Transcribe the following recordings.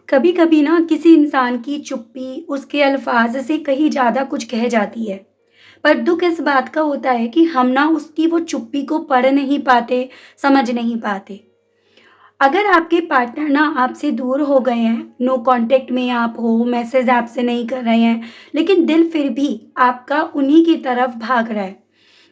कभी कभी ना किसी इंसान की चुप्पी उसके अल्फाज से कहीं ज्यादा कुछ कह जाती है। पर दुख इस बात का होता है कि हम ना उसकी वो चुप्पी को पढ़ नहीं पाते, समझ नहीं पाते। अगर आपके पार्टनर ना आपसे दूर हो गए हैं, नो कांटेक्ट में आप हो, मैसेज आपसे नहीं कर रहे हैं, लेकिन दिल फिर भी आपका उन्हीं की तरफ भाग रहा है,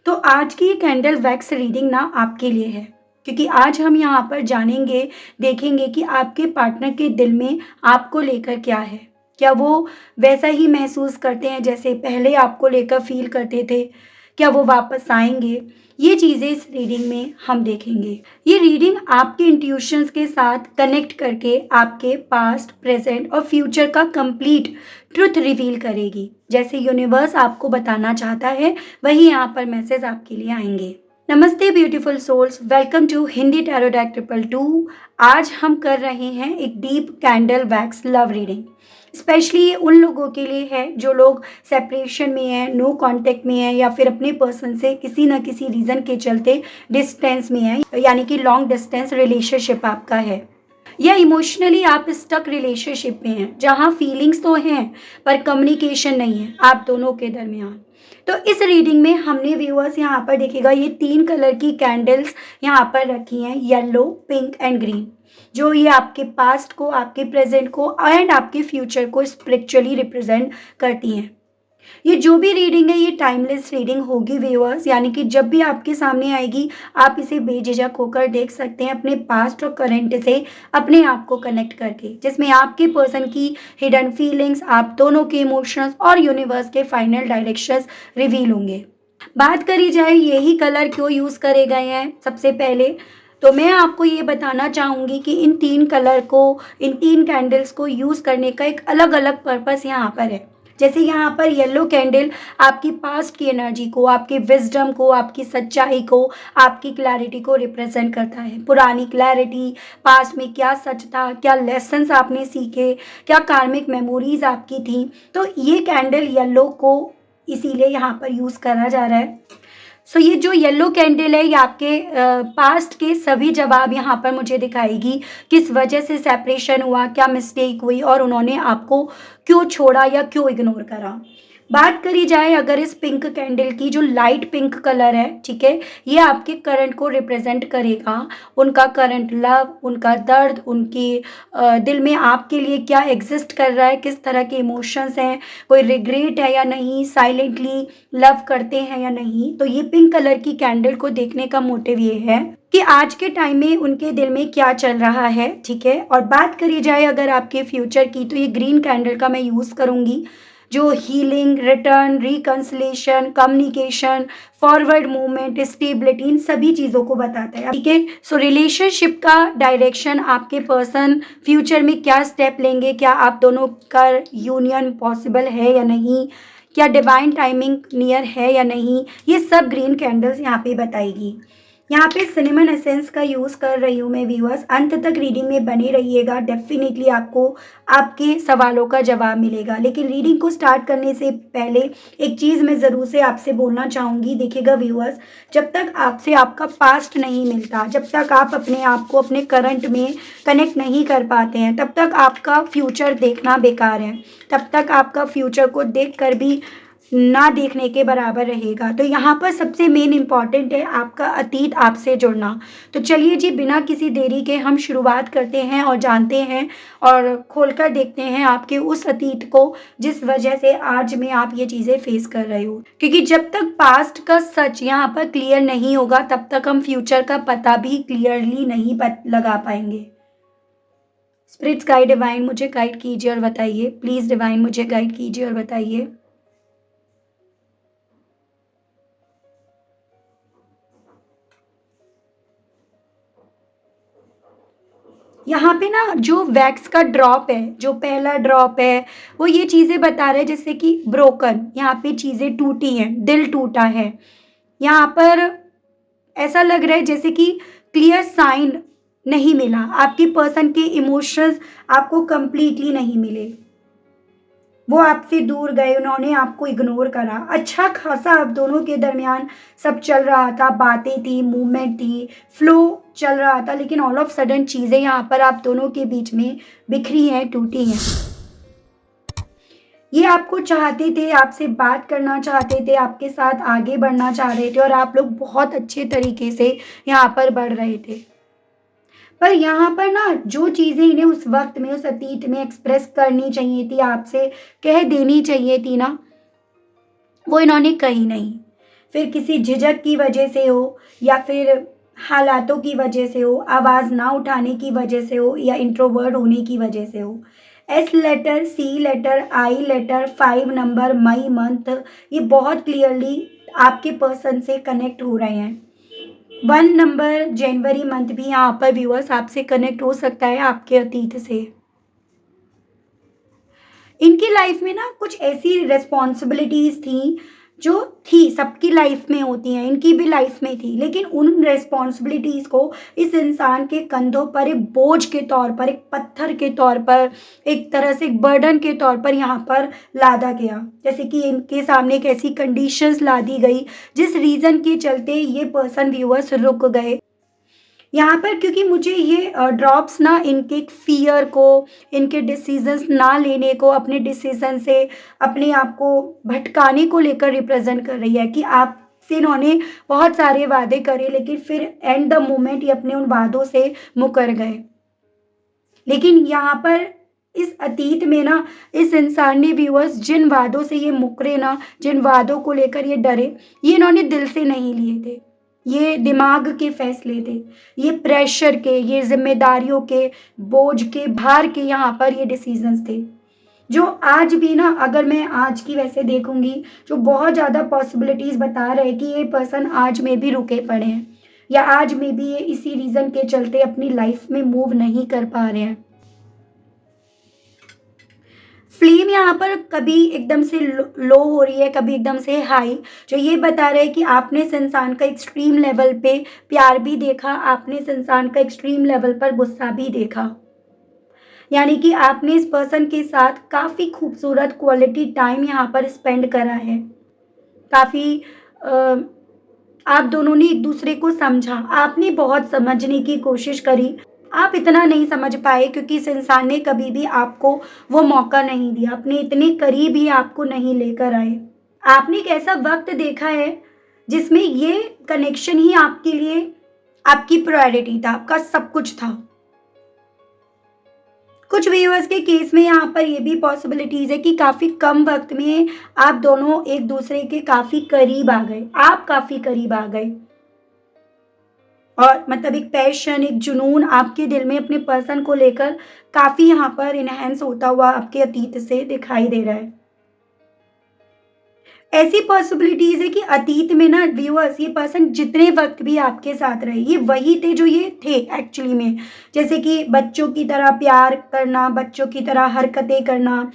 तो आज की ये कैंडल वैक्स रीडिंग ना आपके लिए है। क्योंकि आज हम यहाँ पर जानेंगे, देखेंगे कि आपके पार्टनर के दिल में आपको लेकर क्या है। क्या वो वैसा ही महसूस करते हैं जैसे पहले आपको लेकर फील करते थे? क्या वो वापस आएंगे? ये चीज़ें इस रीडिंग में हम देखेंगे। ये रीडिंग आपके इंट्यूशंस के साथ कनेक्ट करके आपके पास्ट, प्रेजेंट और फ्यूचर का कंप्लीट ट्रुथ रिवील करेगी। जैसे यूनिवर्स आपको बताना चाहता है, वही यहाँ पर मैसेज आपके लिए आएंगे। नमस्ते beautiful souls, welcome to Hindi tarot deck triple two. आज हम कर रहे हैं एक deep candle wax love reading. Specially ये उन लोगों के लिए है जो लोग सेपरेशन में हैं, नो कांटेक्ट में हैं, या फिर अपने पर्सन से किसी न किसी रीज़न के चलते डिस्टेंस में हैं, यानी कि लॉन्ग डिस्टेंस रिलेशनशिप आपका है, या इमोशनली आप स्टक रिलेशनशिप में हैं जहां फीलिंग्स तो हैं पर कम्युनिकेशन नहीं है आप दोनों के दरमियान। तो इस रीडिंग में हमने व्यूअर्स यहाँ पर देखिएगा, ये 3 कलर की कैंडल्स यहाँ पर रखी हैं, येलो, पिंक एंड ग्रीन, जो ये आपके पास्ट को, आपके प्रेजेंट को एंड आपके फ्यूचर को स्पिरिचुअली रिप्रेजेंट करती हैं। ये जो भी रीडिंग है ये टाइमलेस रीडिंग होगी व्यूअर्स, यानी कि जब भी आपके सामने आएगी आप इसे बेझिझक होकर देख सकते हैं, अपने पास्ट और करंट से अपने आप को कनेक्ट करके, जिसमें आपके पर्सन की हिडन फीलिंग्स, आप दोनों के इमोशंस और यूनिवर्स के फाइनल डायरेक्शंस रिवील होंगे। बात करी जाए यही कलर क्यों यूज करे गए हैं, सबसे पहले तो मैं आपको ये बताना चाहूंगी कि इन 3 कलर को, इन 3 कैंडल्स को यूज करने का एक अलग अलग पर्पस यहाँ पर है। जैसे यहाँ पर येलो कैंडल आपकी पास्ट की एनर्जी को, आपके विजडम को, आपकी सच्चाई को, आपकी क्लैरिटी को रिप्रेजेंट करता है। पुरानी क्लैरिटी, पास्ट में क्या सच था, क्या लेसन्स आपने सीखे, क्या कार्मिक मेमोरीज आपकी थी, तो ये कैंडल येलो को इसीलिए यहाँ पर यूज करा जा रहा है। सो ये जो येलो कैंडल है ये आपके पास्ट के सभी जवाब यहाँ पर मुझे दिखाएगी। किस वजह से सेपरेशन हुआ, क्या मिस्टेक हुई और उन्होंने आपको क्यों छोड़ा या क्यों इग्नोर करा। बात करी जाए अगर इस पिंक कैंडल की, जो लाइट पिंक कलर है, ठीक है, ये आपके करंट को रिप्रेजेंट करेगा। उनका करंट लव, उनका दर्द, उनके दिल में आपके लिए क्या एग्जिस्ट कर रहा है, किस तरह के इमोशंस हैं, कोई रिग्रेट है या नहीं, साइलेंटली लव करते हैं या नहीं। तो ये पिंक कलर की कैंडल को देखने का मोटिव ये है कि आज के टाइम में उनके दिल में क्या चल रहा है, ठीक है। और बात करी जाए अगर आपके फ्यूचर की, तो ये ग्रीन कैंडल का मैं यूज करूंगी, जो healing, return, reconciliation, communication, forward movement, stability, इन सभी चीज़ों को बताता है, ठीक है। सो रिलेशनशिप का डायरेक्शन, आपके पर्सन फ्यूचर में क्या स्टेप लेंगे, क्या आप दोनों का यूनियन पॉसिबल है या नहीं, क्या डिवाइन टाइमिंग नियर है या नहीं, ये सब ग्रीन कैंडल्स यहाँ पे बताएगी। यहाँ पे सिनेमन एसेंस का यूज़ कर रही हूँ मैं व्यूअर्स, अंत तक रीडिंग में बने रहिएगा, डेफिनेटली आपको आपके सवालों का जवाब मिलेगा। लेकिन रीडिंग को स्टार्ट करने से पहले एक चीज़ मैं ज़रूर से आपसे बोलना चाहूँगी। देखिएगा व्यूअर्स, जब तक आपसे आपका पास्ट नहीं मिलता, जब तक आप अपने आप को अपने करंट में कनेक्ट नहीं कर पाते हैं, तब तक आपका फ्यूचर देखना बेकार है, तब तक आपका फ्यूचर को देख कर भी ना देखने के बराबर रहेगा। तो यहाँ पर सबसे मेन इम्पॉर्टेंट है आपका अतीत आपसे जुड़ना। तो चलिए जी, बिना किसी देरी के हम शुरुआत करते हैं और जानते हैं और खोलकर देखते हैं आपके उस अतीत को जिस वजह से आज में आप ये चीज़ें फेस कर रहे हो। क्योंकि जब तक पास्ट का सच यहाँ पर क्लियर नहीं होगा तब तक हम फ्यूचर का पता भी क्लियरली नहीं लगा पाएंगे। स्पिरिट्स गाइड, डिवाइन मुझे गाइड कीजिए और बताइए, प्लीज़ डिवाइन मुझे गाइड कीजिए और बताइए। यहाँ पे ना जो वैक्स का ड्रॉप है, जो पहला ड्रॉप है, वो ये चीज़ें बता रहे हैं जैसे कि ब्रोकन, यहाँ पे चीज़ें टूटी हैं, दिल टूटा है। यहाँ पर ऐसा लग रहा है जैसे कि क्लियर साइन नहीं मिला, आपकी पर्सन के इमोशंस आपको कंप्लीटली नहीं मिले। वो आपसे दूर गए, उन्होंने आपको इग्नोर करा। अच्छा खासा आप दोनों के दरमियान सब चल रहा था, बातें थी, मूवमेंट थी, फ्लो चल रहा था, लेकिन ऑल ऑफ सडन चीज़ें यहाँ पर आप दोनों के बीच में बिखरी हैं, टूटी हैं। ये आपको चाहते थे, आपसे बात करना चाहते थे, आपके साथ आगे बढ़ना चाह रहे थे और आप लोग बहुत अच्छे तरीके से यहाँ पर बढ़ रहे थे। पर यहाँ पर ना जो चीज़ें इन्हें उस वक़्त में, उस अतीत में एक्सप्रेस करनी चाहिए थी, आपसे कह देनी चाहिए थी ना, वो इन्होंने कही नहीं। फिर किसी झिझक की वजह से हो या फिर हालातों की वजह से हो, आवाज़ ना उठाने की वजह से हो या इंट्रोवर्ट होने की वजह से हो। S letter, C letter, I letter, 5 number, May month, ये बहुत क्लियरली आपके पर्सन से कनेक्ट हो रहे हैं। 1 नंबर जनवरी मंथ भी यहाँ पर व्यूअर्स आपसे कनेक्ट हो सकता है आपके अतीत से। इनकी लाइफ में ना कुछ ऐसी रिस्पॉन्सिबिलिटीज़ थी, जो थी सबकी लाइफ में होती हैं, इनकी भी लाइफ में थी, लेकिन उन रिस्पॉन्सिबिलिटीज़ को इस इंसान के कंधों पर एक बोझ के तौर पर, एक पत्थर के तौर पर, एक तरह से एक बर्डन के तौर पर यहाँ पर लादा गया। जैसे कि इनके सामने एक ऐसी कंडीशंस ला दी गई, जिस रीज़न के चलते ये पर्सन व्यूअर्स रुक गए। यहाँ पर क्योंकि मुझे ये ड्रॉप्स ना इनके फ़ियर को, इनके डिसीज़न्स ना लेने को, अपने डिसीज़न से अपने आप को भटकाने को लेकर रिप्रेज़ेंट कर रही है कि आपसे इन्होंने बहुत सारे वादे करे, लेकिन फिर एट द मोमेंट ये अपने उन वादों से मुकर गए। लेकिन यहाँ पर इस अतीत में ना इस इंसान ने व्यूअर्स जिन वादों से ये मुकरे ना, जिन वादों को लेकर ये डरे, ये इन्होंने दिल से नहीं लिए थे। ये दिमाग के फैसले थे, ये प्रेशर के, ये ज़िम्मेदारियों के, बोझ के, भार के यहाँ पर ये डिसीज़न्स थे। जो आज भी ना, अगर मैं आज की वैसे देखूँगी, जो बहुत ज़्यादा पॉसिबिलिटीज़ बता रहे हैं कि ये पर्सन आज में भी रुके पड़े हैं या आज में भी ये इसी रीज़न के चलते अपनी लाइफ़ में मूव नहीं कर पा रहे हैं। फ्लेम यहाँ पर कभी एकदम से लो हो रही है, कभी एकदम से हाई, जो ये बता रहा है कि आपने इस इंसान का एक्सट्रीम लेवल पे प्यार भी देखा, आपने इस इंसान का एक्सट्रीम लेवल पर गुस्सा भी देखा। यानी कि आपने इस पर्सन के साथ काफ़ी खूबसूरत क्वालिटी टाइम यहाँ पर स्पेंड करा है। काफ़ी आप दोनों ने एक दूसरे को समझा, आपने बहुत समझने की कोशिश करी। आप इतना नहीं समझ पाए क्योंकि इस इंसान ने कभी भी आपको वो मौका नहीं दिया, अपने इतने करीब ही आपको नहीं लेकर आए। आपने एक ऐसा वक़्त देखा है जिसमें ये कनेक्शन ही आपके लिए आपकी प्रायोरिटी था, आपका सब कुछ था। कुछ व्यूअर्स के केस में यहाँ पर ये भी पॉसिबिलिटीज़ है कि काफ़ी कम वक़्त में आप दोनों एक दूसरे के काफ़ी करीब आ गए, आप काफ़ी करीब आ गए। और मतलब एक पैशन, एक जुनून आपके दिल में अपने पर्सन को लेकर काफ़ी यहाँ पर एनहांस होता हुआ आपके अतीत से दिखाई दे रहा है। ऐसी पॉसिबिलिटीज़ है कि अतीत में ना व्यूअर्स ये पर्सन जितने वक़्त भी आपके साथ रहे, ये वही थे जो ये थे एक्चुअली में। जैसे कि बच्चों की तरह प्यार करना, बच्चों की तरह हरकतें करना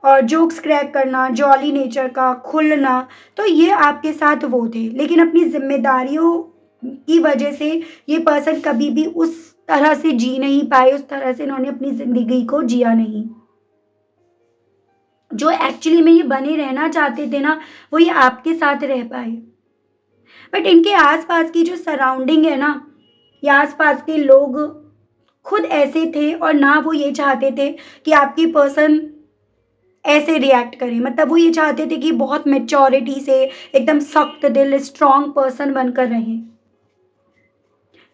और जोक्स क्रैक करना, जॉली नेचर का, खुलना, तो ये आपके साथ वो थे। लेकिन अपनी ज़िम्मेदारियों की वजह से ये पर्सन कभी भी उस तरह से जी नहीं पाए, उस तरह से इन्होंने अपनी ज़िंदगी को जिया नहीं। जो एक्चुअली में ये बने रहना चाहते थे ना, वो ये आपके साथ रह पाए। बट इनके आस-पास की जो सराउंडिंग है ना, या आस-पास के लोग खुद ऐसे थे और ना वो ये चाहते थे कि आपकी पर्सन ऐसे रिएक्ट करे। मतलब वो ये चाहते थे कि बहुत मैच्योरिटी से एकदम सख्त दिल, स्ट्रॉन्ग पर्सन बनकर रहें।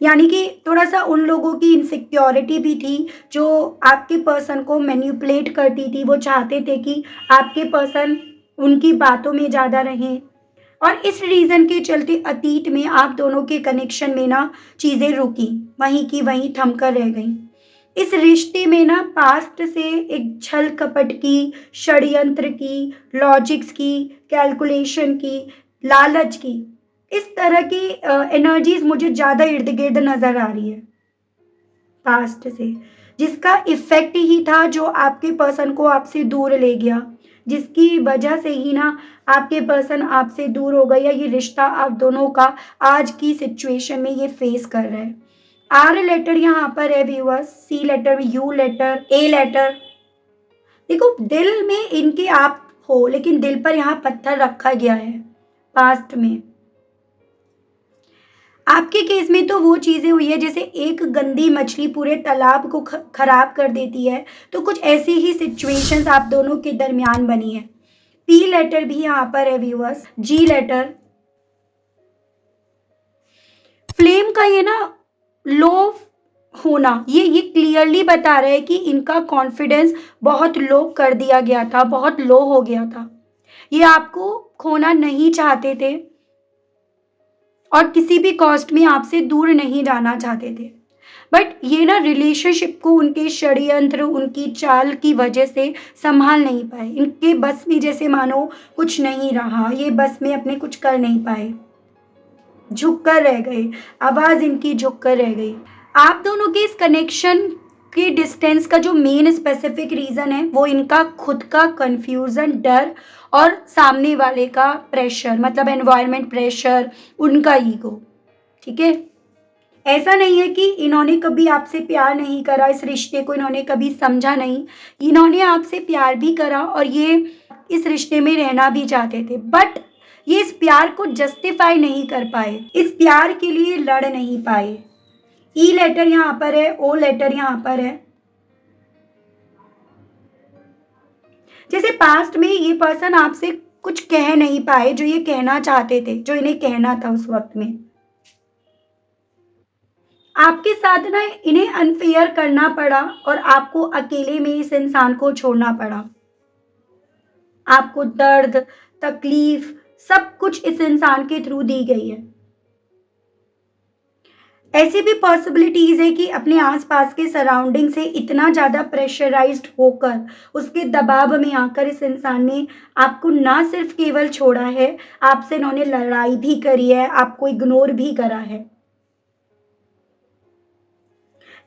यानी कि थोड़ा-सा उन लोगों की इनसिक्योरिटी भी थी, जो आपके पर्सन को मैनिपुलेट करती थी। वो चाहते थे कि आपके पर्सन उनकी बातों में ज़्यादा रहें और इस रीज़न के चलते अतीत में आप दोनों के कनेक्शन में ना चीज़ें रुकीं, वहीं की वहीं थम कर रह गईं। इस रिश्ते में ना पास्ट से एक छल-कपट की, षड्यंत्र की, लॉजिक्स की, कैलकुलेशन की, लालच की, इस तरह की एनर्जीज़ मुझे ज़्यादा इर्द-गिर्द नज़र आ रही है पास्ट से, जिसका इफ़ेक्ट ही था जो आपके पर्सन को आपसे दूर ले गया, जिसकी वजह से ही ना आपके पर्सन आपसे दूर हो गए या ये रिश्ता आप दोनों का आज की सिचुएशन में ये फेस कर रहा है। आर लेटर यहाँ पर है viewers, C letter, U letter, A letter, देखो, दिल में इनके आप हो, लेकिन दिल पर यहाँ पत्थर रखा गया है पास्ट में। आपके केस में तो वो चीज़ें हुई है जैसे एक गंदी मछली पूरे तालाब को खराब कर देती है, तो कुछ ऐसी ही सिचुएशंस आप दोनों के दरमियान बनी है। पी लेटर भी यहाँ पर है व्यूअर्स, जी लेटर। फ्लेम का ये ना लो होना, ये क्लियरली बता रहा है कि इनका कॉन्फिडेंस बहुत लो कर दिया गया था, बहुत लो हो गया था। ये आपको खोना नहीं चाहते थे और किसी भी कॉस्ट में आपसे दूर नहीं जाना चाहते थे। बट ये ना रिलेशनशिप को उनके षड्यंत्र, उनकी चाल की वजह से संभाल नहीं पाए। इनके बस में जैसे मानो कुछ नहीं रहा, ये बस में अपने कुछ कर नहीं पाए, झुक कर रह गए, आवाज़ इनकी झुक कर रह गई। आप दोनों के इस कनेक्शन के डिस्टेंस का जो मेन स्पेसिफिक रीज़न है वो इनका खुद का कन्फ्यूज़न, डर और सामने वाले का प्रेशर, मतलब एनवायरनमेंट प्रेशर, उनका ईगो। ठीक है, ऐसा नहीं है कि इन्होंने कभी आपसे प्यार नहीं करा, इस रिश्ते को इन्होंने कभी समझा नहीं। इन्होंने आपसे प्यार भी करा और ये इस रिश्ते में रहना भी चाहते थे, बट ये इस प्यार को जस्टिफाई नहीं कर पाए, इस प्यार के लिए लड़ नहीं पाए। ई लेटर यहाँ पर है, ओ लेटर यहाँ पर है। जैसे पास्ट में ये पर्सन आपसे कुछ कह नहीं पाए जो ये कहना चाहते थे, जो इन्हें कहना था उस वक्त में। आपके साथ ना इन्हें अनफेयर करना पड़ा और आपको अकेले में इस इंसान को छोड़ना पड़ा। आपको दर्द, तकलीफ, सब कुछ इस इंसान के थ्रू दी गई है। ऐसी भी पॉसिबिलिटीज है कि अपने आसपास के सराउंडिंग से इतना ज़्यादा प्रेशराइज्ड होकर, उसके दबाव में आकर इस इंसान ने आपको ना सिर्फ केवल छोड़ा है, आपसे इन्होंने लड़ाई भी करी है, आपको इग्नोर भी करा है।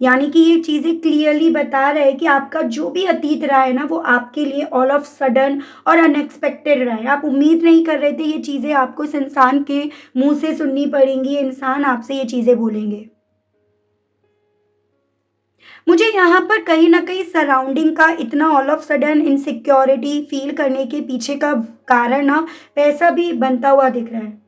यानी कि ये चीज़ें क्लियरली बता रहा है कि आपका जो भी अतीत रहा है ना, वो आपके लिए ऑल ऑफ सडन और अनएक्सपेक्टेड रहा है। आप उम्मीद नहीं कर रहे थे ये चीज़ें आपको इस इंसान के मुंह से सुननी पड़ेंगी, ये इंसान आपसे ये चीज़ें बोलेंगे। मुझे यहाँ पर कहीं न कहीं सराउंडिंग का इतना all of sudden insecurity feel करने के पीछे का कारण ना पैसा भी बनता हुआ दिख रहा है।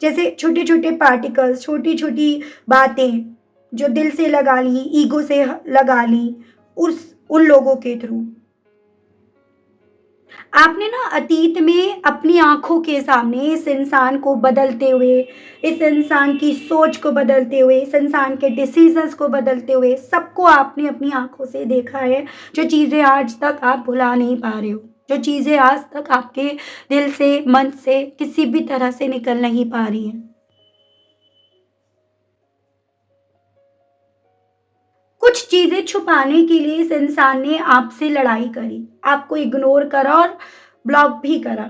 जैसे छोटे-छोटे पार्टिकल्स, छोटी-छोटी बातें जो दिल से लगा ली, ईगो से लगा ली, उन लोगों के थ्रू। आपने ना अतीत में अपनी आँखों के सामने इस इंसान को बदलते हुए, इस इंसान की सोच को बदलते हुए, इस इंसान के डिसीज़न्स को बदलते हुए, सबको आपने अपनी आँखों से देखा है, जो चीज़ें आज तक आप भुला नहीं पा रहे हो, जो चीज़ें आज तक आपके दिल से, मन से किसी भी तरह से निकल नहीं पा रही हैं। कुछ चीज़ें छुपाने के लिए इस इंसान ने आपसे लड़ाई करी, आपको इग्नोर करा और ब्लॉक भी करा।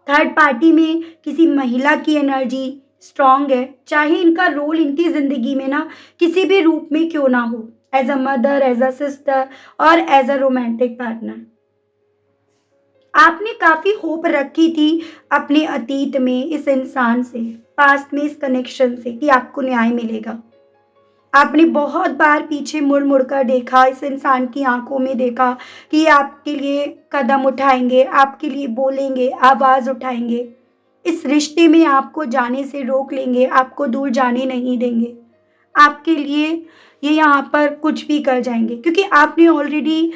थर्ड पार्टी में किसी महिला की एनर्जी स्ट्रॉन्ग है, चाहे इनका रोल इनकी ज़िंदगी में ना किसी भी रूप में क्यों ना हो, as a mother, as a sister और एज़ अ रोमांटिक पार्टनर। आपने काफ़ी होप रखी थी अपने अतीत में इस इंसान से, पास्ट में इस कनेक्शन से कि आपको न्याय मिलेगा। आपने बहुत बार पीछे मुड़-मुड़ कर देखा, इस इंसान की आँखों में देखा कि ये आपके लिए कदम उठाएँगे, आपके लिए बोलेंगे, आवाज़ उठाएँगे। इस रिश्ते में आपको जाने से रोक लेंगे, आपको दूर जाने नहीं देंगे। आपके लिए ये यहाँ पर कुछ भी कर जाएँगे क्योंकि आपने ऑलरेडी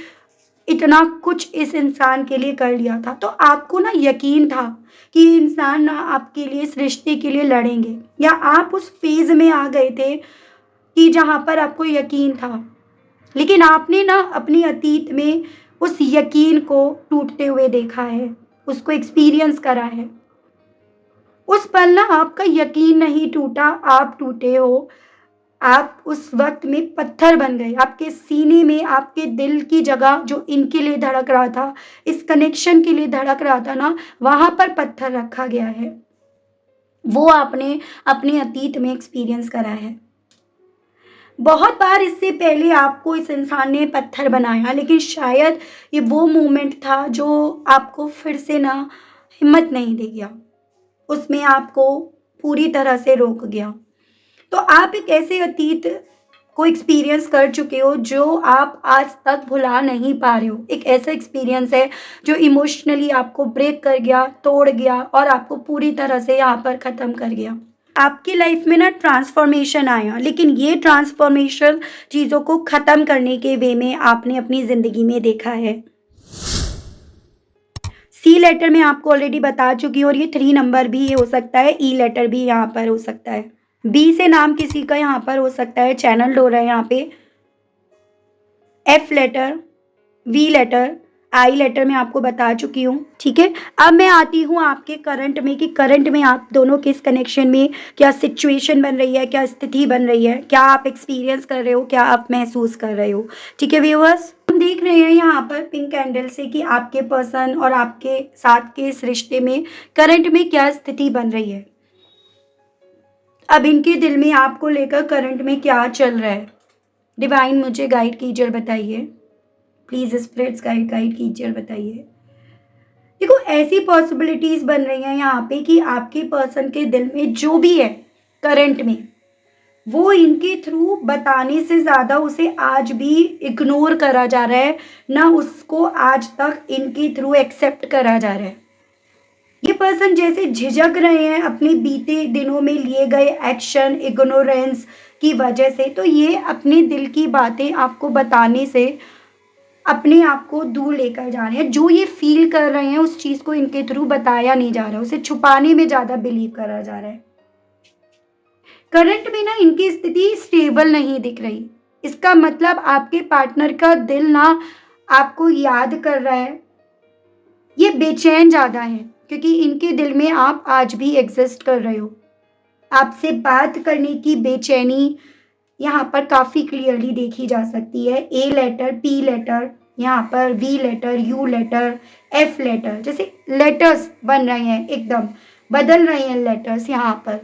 इतना कुछ इस इंसान के लिए कर लिया था। तो आपको ना यकीन था कि ये इंसान ना आपके लिए, इस रिश्ते के लिए लड़ेंगे, या आप उस फ़ेज़ में आ गए थे कि जहाँ पर आपको यकीन था। लेकिन आपने ना अपने अतीत में उस यकीन को टूटते हुए देखा है, उसको एक्सपीरियंस करा है। उस पल ना आपका यकीन नहीं टूटा, आप टूटे हो। आप उस वक़्त में पत्थर बन गए। आपके सीने में, आपके दिल की जगह जो इनके लिए धड़क रहा था, इस कनेक्शन के लिए धड़क रहा था ना, वहाँ पर पत्थर रखा गया है। वो आपने अपने अतीत में एक्सपीरियंस करा है। बहुत बार इससे पहले आपको इस इंसान ने पत्थर बनाया, लेकिन शायद ये वो मोमेंट था जो आपको फिर से ना हिम्मत नहीं दे गया, उसमें आपको पूरी तरह से रोक गया। तो आप एक ऐसे अतीत को एक्सपीरियंस कर चुके हो जो आप आज तक भुला नहीं पा रहे हो। एक ऐसा एक्सपीरियंस है जो इमोशनली आपको ब्रेक कर गया, तोड़ गया और आपको पूरी तरह से यहाँ पर ख़त्म कर गया। आपकी लाइफ में ना ट्रांसफॉर्मेशन आया, लेकिन ये ट्रांसफॉर्मेशन चीज़ों को ख़त्म करने के वे में आपने अपनी ज़िंदगी में देखा है। सी लेटर मैं आपको ऑलरेडी बता चुकी हूँ और ये 3 नंबर भी हो सकता है, ई लेटर भी यहाँ पर हो सकता है। बी से नाम किसी का यहाँ पर हो सकता है, चैनल हो रहा है यहाँ पे। F letter, V letter, I letter मैं आपको बता चुकी हूँ, ठीक है। अब मैं आती हूँ आपके करंट में कि करंट में आप दोनों किस कनेक्शन में, क्या सिचुएशन बन रही है, क्या स्थिति बन रही है, क्या आप एक्सपीरियंस कर रहे हो, क्या आप महसूस कर रहे हो, ठीक है व्यूअर्स। हम देख रहे हैं यहाँ पर पिंक कैंडल से कि आपके पर्सन और आपके साथ के इस रिश्ते में करंट में क्या स्थिति बन रही है। अब इनके दिल में आपको लेकर करंट में क्या चल रहा है, डिवाइन मुझे गाइड कीजिए और बताइए प्लीज। स्पिरिट्स गाइड कीजिए और बताइए। देखो ऐसी पॉसिबिलिटीज बन रही हैं यहाँ पे कि आपके पर्सन के दिल में जो भी है करंट में, वो इनके थ्रू बताने से ज़्यादा उसे आज भी इग्नोर करा जा रहा है, ना उसको आज तक इनके थ्रू एक्सेप्ट करा जा रहा है। ये पर्सन जैसे झिझक रहे हैं अपने बीते दिनों में लिए गए एक्शन, इग्नोरेंस की वजह से, तो ये अपने दिल की बातें आपको बताने से अपने आप को दूर लेकर जा रहे हैं। जो ये फील कर रहे हैं उस चीज़ को इनके थ्रू बताया नहीं जा रहा, उसे छुपाने में ज़्यादा बिलीव करा जा रहा है। करंट में ना इनकी स्थिति स्टेबल नहीं दिख रही। इसका मतलब आपके पार्टनर का दिल ना आपको याद कर रहा है, ये बेचैन ज़्यादा है क्योंकि इनके दिल में आप आज भी एग्जिस्ट कर रहे हो। आपसे बात करने की बेचैनी यहाँ पर काफ़ी क्लियरली देखी जा सकती है। ए लेटर, पी लेटर, यहाँ पर V letter, U letter, F letter, जैसे लेटर्स बन रहे हैं, एकदम बदल रहे हैं लेटर्स यहाँ पर।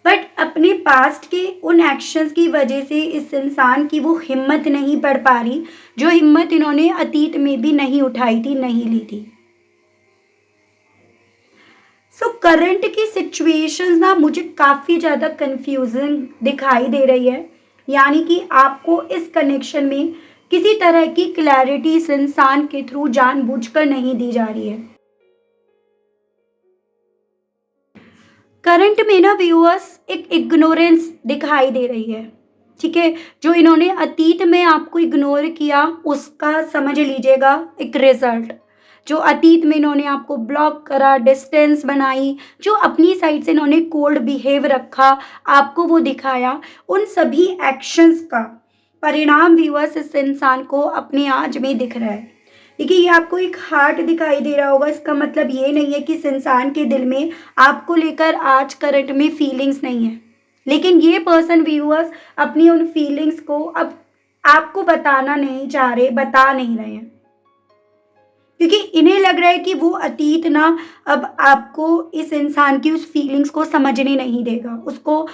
बट अपने पास्ट के उन एक्शंस की वजह से इस इंसान की वो हिम्मत नहीं पड़ पा रही, जो हिम्मत इन्होंने अतीत में भी नहीं उठाई थी, नहीं ली थी। सो करंट की सिचुएशंस ना मुझे काफ़ी ज़्यादा कंफ्यूजिंग दिखाई दे रही है, यानी कि आपको इस कनेक्शन में किसी तरह की क्लैरिटी इस इंसान के थ्रू जानबूझकर नहीं दी जा रही है। करंट में ना व्यूअर्स एक इग्नोरेंस दिखाई दे रही है, ठीक है। जो इन्होंने अतीत में आपको इग्नोर किया उसका समझ लीजिएगा एक रिजल्ट। जो अतीत में इन्होंने आपको ब्लॉक करा, डिस्टेंस बनाई, जो अपनी साइड से इन्होंने कोल्ड बिहेव रखा, आपको वो दिखाया, उन सभी एक्शंस का परिणाम व्यूअर्स इस इंसान को अपने आज में दिख रहा है। देखिए ये आपको एक हार्ट दिखाई दे रहा होगा, इसका मतलब ये नहीं है कि इस इंसान के दिल में आपको लेकर आज करंट में फीलिंग्स नहीं है, लेकिन ये पर्सन व्यूअर्स अपनी उन फीलिंग्स को अब आपको बताना नहीं चाह रहे, बता नहीं रहे हैं, क्योंकि इन्हें लग रहा है कि वो अतीत ना अब आपको इस इंसान की उस फीलिंग्स को समझने नहीं देगा, उसको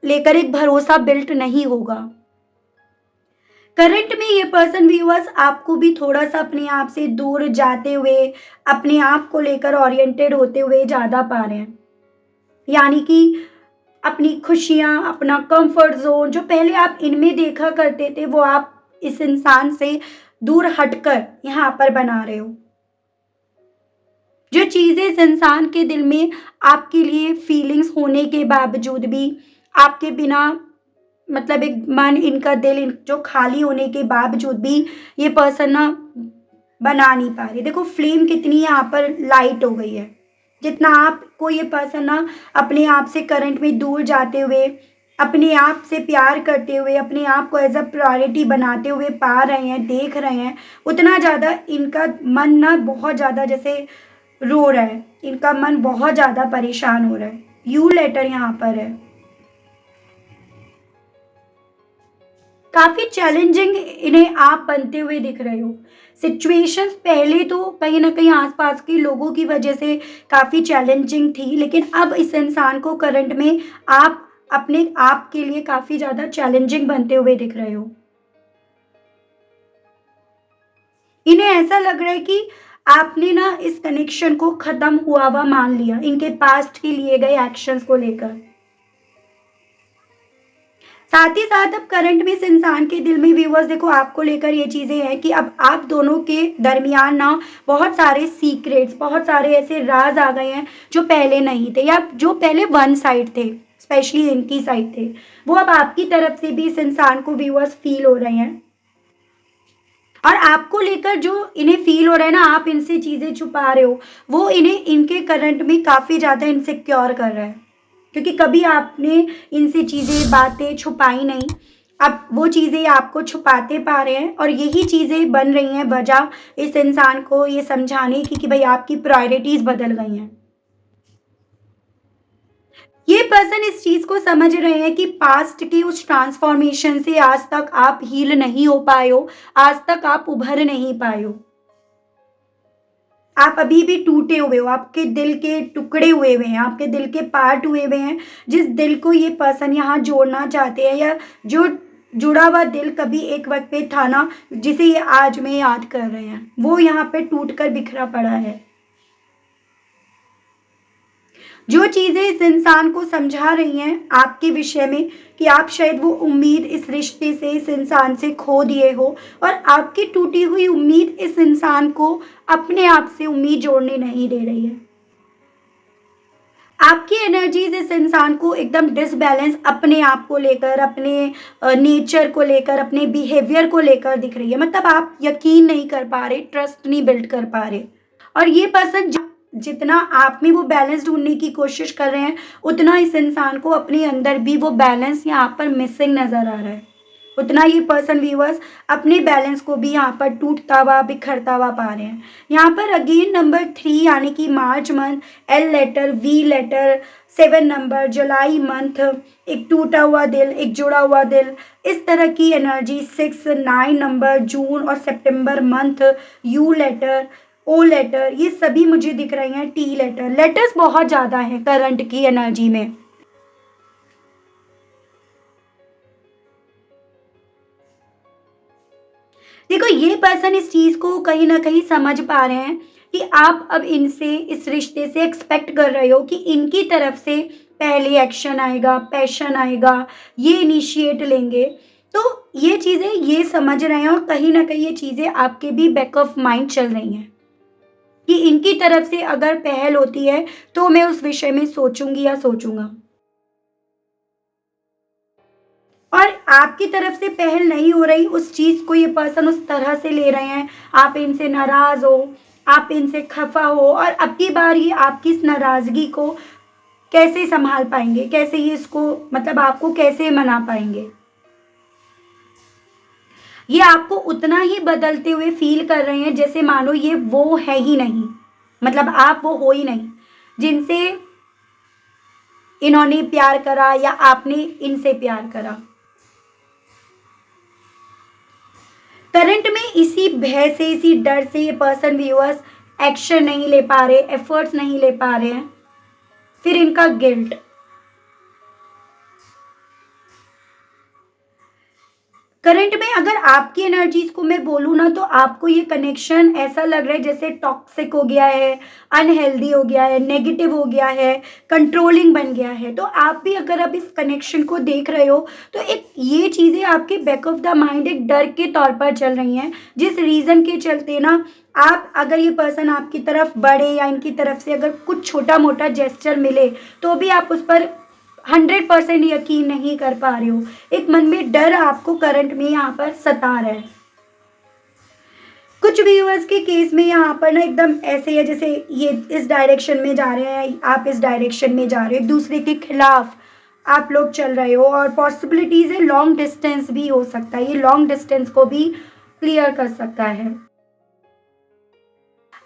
लेकर एक भरोसा बिल्ट नहीं होगा। करंट में ये पर्सन व्यूअर्स आपको भी थोड़ा सा अपने आप से दूर जाते हुए, अपने आप को लेकर ओरिएंटेड होते हुए ज़्यादा पा रहे हैं, यानी कि अपनी खुशियाँ, अपना कंफर्ट जोन जो पहले आप इनमें देखा करते थे, वो आप इस इंसान से दूर हटकर यहाँ पर बना रहे हो। जो चीज़ें इस इंसान के दिल में आपके लिए फीलिंग्स होने के बावजूद भी आपके बिना, मतलब एक मन, इनका दिल जो खाली होने के बावजूद भी ये पर्सन ना बना नहीं पा रही। देखो फ्लेम कितनी यहाँ पर लाइट हो गई है। जितना आपको ये पर्सन ना अपने आप से करंट में दूर जाते हुए, अपने आप से प्यार करते हुए, अपने आप को एज अ प्रायोरिटी बनाते हुए पा रहे हैं, देख रहे हैं, उतना ज़्यादा इनका मन ना बहुत ज़्यादा जैसे रो रहा है, इनका मन बहुत ज़्यादा परेशान हो रहा है। यू लेटर यहाँ पर है, काफ़ी चैलेंजिंग इन्हें आप बनते हुए दिख रहे हो। सिचुएशंस पहले तो कहीं ना कहीं आसपास के लोगों की वजह से काफ़ी चैलेंजिंग थी, लेकिन अब इस इंसान को करंट में आप अपने आप के लिए काफ़ी ज़्यादा चैलेंजिंग बनते हुए दिख रहे हो। इन्हें ऐसा लग रहा है कि आपने ना इस कनेक्शन को ख़त्म हुआ हुआ मान लिया, इनके पास्ट के लिए गए एक्शंस को लेकर। साथ ही साथ अब करंट में इस इंसान के दिल में व्यूअर्स देखो आपको लेकर ये चीज़ें हैं कि अब आप दोनों के दरमियान ना बहुत सारे सीक्रेट्स, बहुत सारे ऐसे राज आ गए हैं जो पहले नहीं थे, या जो पहले वन साइड थे, स्पेशली इनकी साइड थे, वो अब आपकी तरफ से भी इस इंसान को व्यूअर्स फील हो रहे हैं। और आपको लेकर जो इन्हें फील हो रहा है ना, आप इनसे चीज़ें छुपा रहे हो, वो इन्हें इनके करंट में काफ़ी ज़्यादा इनसिक्योर कर रहा है, क्योंकि कभी आपने इनसे चीज़ें, बातें छुपाई नहीं। अब वो चीज़ें आपको छुपाते पा रहे हैं और यही चीज़ें बन रही हैं वजह इस इंसान को ये समझाने की कि भाई आपकी प्रायोरिटीज़ बदल गई हैं। ये पर्सन इस चीज को समझ रहे हैं कि पास्ट के उस ट्रांसफॉर्मेशन से आज तक आप हील नहीं हो पाए हो, आज तक आप उभर नहीं पाए हो, आप अभी भी टूटे हुए हो, आपके दिल के टुकड़े हुए हुए हैं, आपके दिल के पार्ट हुए हुए हैं। जिस दिल को ये पर्सन यहाँ जोड़ना चाहते हैं, या जो जुड़ा हुआ दिल कभी एक वक्त पे था ना, जिसे ये आज में याद कर रहे हैं, वो यहाँ पे टूट कर बिखरा पड़ा है। जो चीज़ें इस इंसान को समझा रही हैं आपके विषय में कि आप शायद वो उम्मीद इस रिश्ते से, इस इंसान से खो दिए हो, और आपकी टूटी हुई उम्मीद इस इंसान को अपने आप से उम्मीद जोड़ने नहीं दे रही है। आपकी एनर्जीज इस इंसान को एकदम डिसबैलेंस अपने आप को लेकर, अपने नेचर को लेकर, अपने बिहेवियर को लेकर दिख रही है। मतलब आप यकीन नहीं कर पा रहे, ट्रस्ट नहीं बिल्ड कर पा रहे। और ये पर्सन जितना आप में वो बैलेंस ढूंढने की कोशिश कर रहे हैं, उतना इस इंसान को अपने अंदर भी वो बैलेंस यहाँ पर मिसिंग नजर आ रहा है। उतना ये पर्सन व्यूअर्स अपने बैलेंस को भी यहाँ पर टूटता हुआ, बिखरता हुआ पा रहे हैं। यहाँ पर अगेन नंबर 3 यानी कि March month, L letter, V letter, 7 number, जुलाई मंथ, एक टूटा हुआ दिल, एक जुड़ा हुआ दिल, इस तरह की एनर्जी, 6, 9 नंबर, जून और सितंबर month, U letter, O letter, ये सभी मुझे दिख रही हैं। टी लेटर, लेटर्स बहुत ज़्यादा हैं करंट की एनर्जी में। देखो ये पर्सन इस चीज को कहीं ना कहीं समझ पा रहे हैं कि आप अब इनसे, इस रिश्ते से एक्सपेक्ट कर रहे हो कि इनकी तरफ से पहले एक्शन आएगा, पैशन आएगा, ये इनिशिएट लेंगे। तो ये चीजें ये समझ रहे हैं, और कहीं ना कहीं ये चीजें आपके भी बैक ऑफ माइंड चल रही हैं कि इनकी तरफ से अगर पहल होती है तो मैं उस विषय में सोचूंगी या सोचूंगा। और आपकी तरफ से पहल नहीं हो रही, उस चीज को ये पर्सन उस तरह से ले रहे हैं, आप इनसे नाराज हो, आप इनसे खफा हो, और अब की बार ये आपकी इस नाराजगी को कैसे संभाल पाएंगे, कैसे ये इसको, मतलब आपको कैसे मना पाएंगे। ये आपको उतना ही बदलते हुए फील कर रहे हैं जैसे मानो ये वो है ही नहीं, मतलब आप वो हो ही नहीं जिनसे इन्होंने प्यार करा या आपने इनसे प्यार करा। करंट में इसी भय से, इसी डर से ये पर्सन व्यूअर्स एक्शन नहीं ले पा रहे, एफर्ट्स नहीं ले पा रहे हैं। फिर इनका गिल्ट, करंट में अगर आपकी एनर्जीज को मैं बोलूँ ना, तो आपको ये कनेक्शन ऐसा लग रहा है जैसे टॉक्सिक हो गया है, अनहेल्दी हो गया है, नेगेटिव हो गया है, कंट्रोलिंग बन गया है। तो आप भी अगर अब इस कनेक्शन को देख रहे हो, तो एक ये चीज़ें आपके बैक ऑफ द माइंड एक डर के तौर पर चल रही हैं, जिस रीज़न के चलते ना आप, अगर ये पर्सन आपकी तरफ बढ़े या इनकी तरफ से अगर कुछ छोटा मोटा जेस्चर मिले, तो भी आप उस पर 100% यकीन नहीं कर पा रहे हो। एक मन में डर आपको करंट में यहाँ पर सता रहा है। कुछ व्यूअर्स के केस में यहाँ पर ना एकदम ऐसे है जैसे ये इस डायरेक्शन में जा रहे हैं, आप इस डायरेक्शन में जा रहे हो, एक दूसरे के खिलाफ आप लोग चल रहे हो, और पॉसिबिलिटीज है लॉन्ग डिस्टेंस भी हो सकता है, ये लॉन्ग डिस्टेंस को भी क्लियर कर सकता है।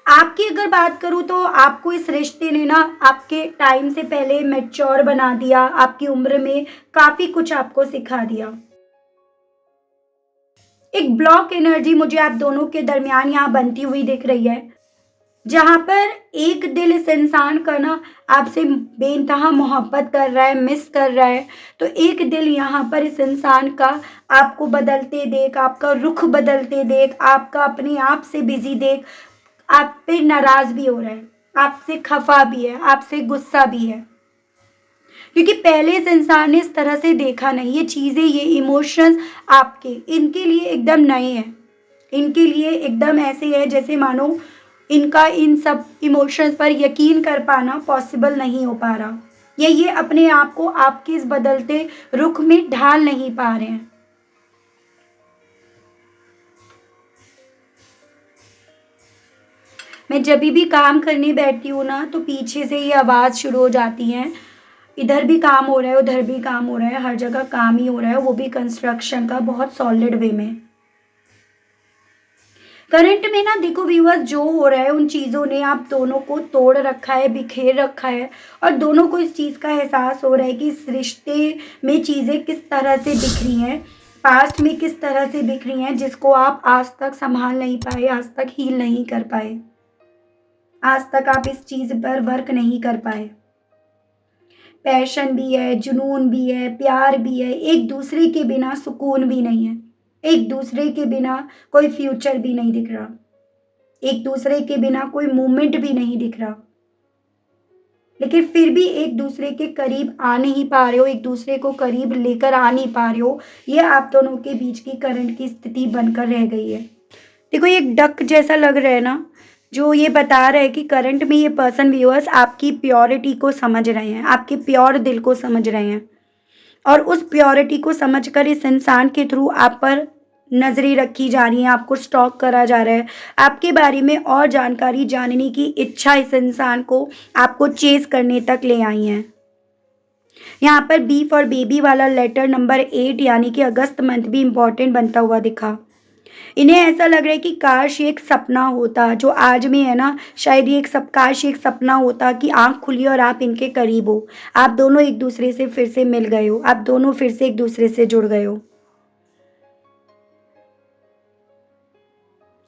आपकी अगर बात करूँ तो आपको इस रिश्ते ने ना आपके टाइम से पहले मैच्योर बना दिया, आपकी उम्र में काफ़ी कुछ आपको सिखा दिया। एक ब्लॉक एनर्जी मुझे आप दोनों के दरमियान यहाँ बनती हुई दिख रही है, जहाँ पर एक दिल इस इंसान का ना आपसे बेइंतहा मोहब्बत कर रहा है, मिस कर रहा है, तो एक दिल यहाँ पर इस इंसान का आपको बदलते देख, आपका रुख बदलते देख, आपका अपने आप से बिजी देख, आप पे नाराज भी हो रहा है, आपसे खफा भी है, आपसे गुस्सा भी है। क्योंकि पहले इस इंसान ने इस तरह से देखा नहीं। ये चीज़ें, ये इमोशंस आपके, इनके लिए एकदम नए हैं। इनके लिए एकदम ऐसे है जैसे मानो इनका इन सब इमोशंस पर यकीन कर पाना पॉसिबल नहीं हो पा रहा, या ये अपने आप को आपके इस बदलते रुख में ढाल नहीं पा रहे हैं। मैं जब भी काम करने बैठती हूँ ना, तो पीछे से ये आवाज़ शुरू हो जाती है, इधर भी काम हो रहा है, उधर भी काम हो रहा है, हर जगह काम ही हो रहा है, वो भी कंस्ट्रक्शन का, बहुत सॉलिड वे में। करंट में ना देखो व्यूअर्स, जो हो रहा है उन चीज़ों ने आप दोनों को तोड़ रखा है, बिखेर रखा है, और दोनों को इस चीज़ का एहसास हो रहा है कि इस रिश्ते में चीज़ें किस तरह से बिखरी हैं, पास्ट में किस तरह से बिखरी हैं, जिसको आप आज तक संभाल नहीं पाए, आज तक हील नहीं कर पाए, आज तक आप इस चीज़ पर वर्क नहीं कर पाए। पैशन भी है, जुनून भी है, प्यार भी है, एक दूसरे के बिना सुकून भी नहीं है, एक दूसरे के बिना कोई फ्यूचर भी नहीं दिख रहा, एक दूसरे के बिना कोई मूवमेंट भी नहीं दिख रहा, लेकिन फिर भी एक दूसरे के करीब आ नहीं पा रहे हो, एक दूसरे को करीब लेकर आ नहीं पा रहे हो। ये आप दोनों के बीच की करंट की स्थिति बनकर रह गई है। देखो ये एक डक जैसा लग रहा है ना, जो ये बता रहा है कि करंट में ये पर्सन व्यूअर्स आपकी प्योरिटी को समझ रहे हैं, आपके प्योर दिल को समझ रहे हैं, और उस प्योरिटी को समझकर इस इंसान के थ्रू आप पर नजरें रखी जा रही हैं, आपको स्टॉक करा जा रहा है, आपके बारे में और जानकारी जानने की इच्छा इस इंसान को आपको चेस करने तक ले आई हैं। यहाँ पर बी फॉर बेबी वाला लेटर नंबर 8 यानी कि अगस्त मंथ भी इम्पॉर्टेंट बनता हुआ दिखा। इन्हें ऐसा लग रहा है कि काश ये एक सपना होता, जो आज में है ना, शायद ये काश एक सपना होता कि आंख खुली और आप इनके करीब हो, आप दोनों एक दूसरे से फिर से मिल गए हो, आप दोनों फिर से एक दूसरे से जुड़ गए हो।